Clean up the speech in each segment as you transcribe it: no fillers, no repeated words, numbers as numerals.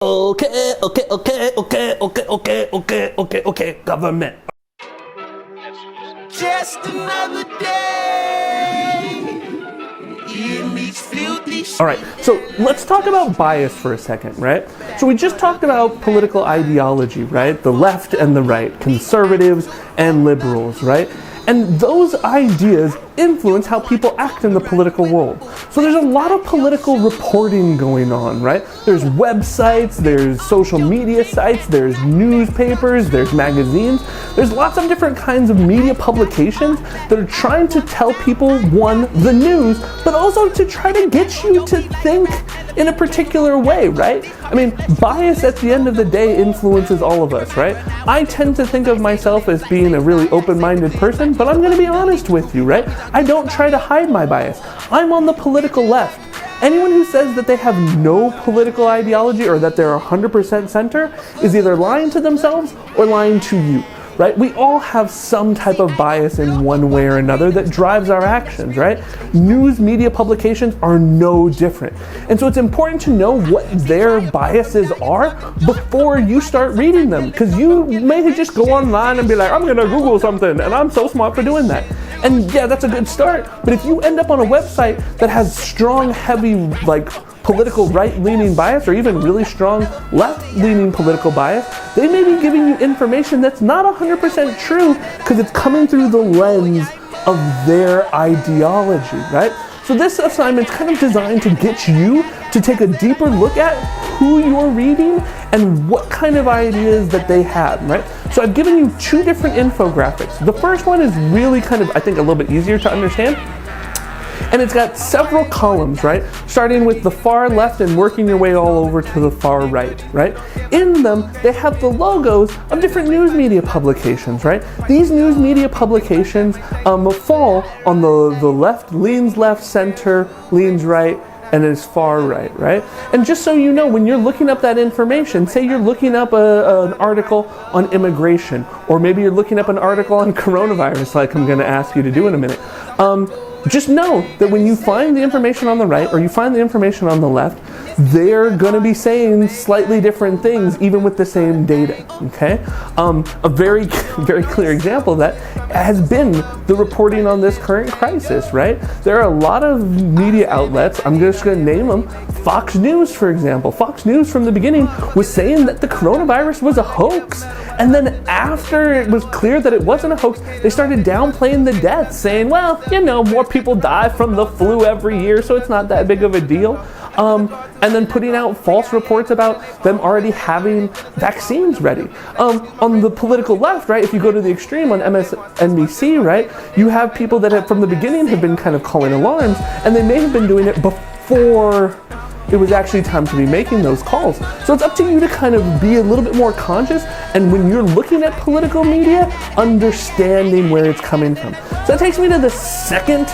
Okay, government. Just another day in these filthy All right, so let's talk about bias for a second, right? So we just talked about political ideology, right? The left and the right, conservatives and liberals, right? And those ideas influence how people act in the political world. So there's a lot of political reporting going on, right? There's websites, there's social media sites, there's newspapers, there's magazines. There's lots of different kinds of media publications that are trying to tell people, one, the news, but also to try to get you to think in a particular way, right? I mean, bias at the end of the day influences all of us, right? I tend to think of myself as being a really open-minded person, but I'm gonna be honest with you, right? I don't try to hide my bias. I'm on the political left. Anyone who says that they have no political ideology or that they're 100% center is either lying to themselves or lying to you. Right? We all have some type of bias in one way or another that drives our actions, right? News media publications are no different. And so it's important to know what their biases are before you start reading them, because you may just go online and be like, I'm gonna Google something and I'm so smart for doing that. And yeah, that's a good start, but if you end up on a website that has strong, heavy, political right-leaning bias or even really strong left-leaning political bias, they may be giving you information that's not 100% true because it's coming through the lens of their ideology, right? So this assignment's kind of designed to get you to take a deeper look at who you're reading and what kind of ideas that they have, right? So I've given you two different infographics. The first one is really kind of, I think, a little bit easier to understand. And it's got several columns, right? Starting with the far left and working your way all over to the far right, right? In them, they have the logos of different news media publications, right? These news media publications fall on the left, leans left, center, leans right, and is far right, right? And just so you know, when you're looking up that information, say you're looking up an article on immigration, or maybe you're looking up an article on coronavirus, like I'm gonna ask you to do in a minute. Just know that when you find the information on the right or you find the information on the left, they're going to be saying slightly different things even with the same data, okay? A very, very clear example of that has been the reporting on this current crisis, right? There are a lot of media outlets, I'm just going to name them, Fox News, for example. Fox News from the beginning was saying that the coronavirus was a hoax. And then after it was clear that it wasn't a hoax, they started downplaying the deaths, saying, well, you know, more people die from the flu every year, so it's not that big of a deal. And then putting out false reports about them already having vaccines ready. On the political left, right, if you go to the extreme on MSNBC, right, you have people that have, from the beginning have been kind of calling alarms, and they may have been doing it before it was actually time to be making those calls. So it's up to you to kind of be a little bit more conscious, and when you're looking at political media, understanding where it's coming from. So that takes me to the second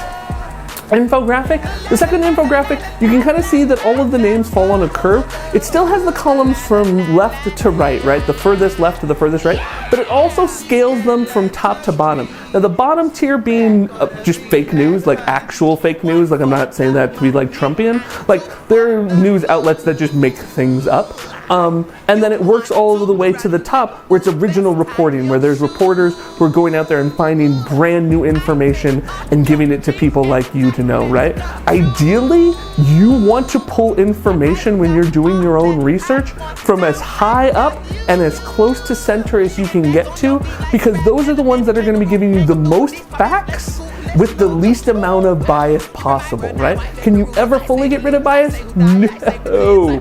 infographic. The second infographic, you can kind of see that all of the names fall on a curve. It still has the columns from left to right, right? The furthest left to the furthest right, but it also scales them from top to bottom. Now the bottom tier being just fake news, like actual fake news, like I'm not saying that to be like Trumpian, like they're news outlets that just make things up. And then it works all the way to the top where it's original reporting, where there's reporters who are going out there and finding brand new information and giving it to people like you to know, right? Ideally, you want to pull information when you're doing your own research from as high up and as close to center as you can get to, because those are the ones that are going to be giving you the most facts with the least amount of bias possible, right? Can you ever fully get rid of bias? No,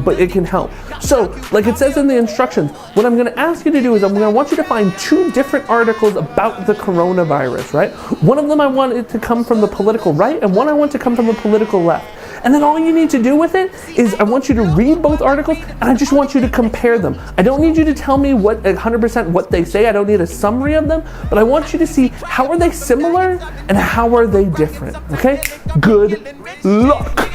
but it can help. So, like it says in the instructions, what I'm gonna ask you to do is I'm gonna want you to find two different articles about the coronavirus, right? One of them I want it to come from the political right, and one I want to come from the political left. And then all you need to do with it is I want you to read both articles, and I just want you to compare them. I don't need you to tell me what 100% what they say. I don't need a summary of them, but I want you to see how are they similar and how are they different, okay? Good luck.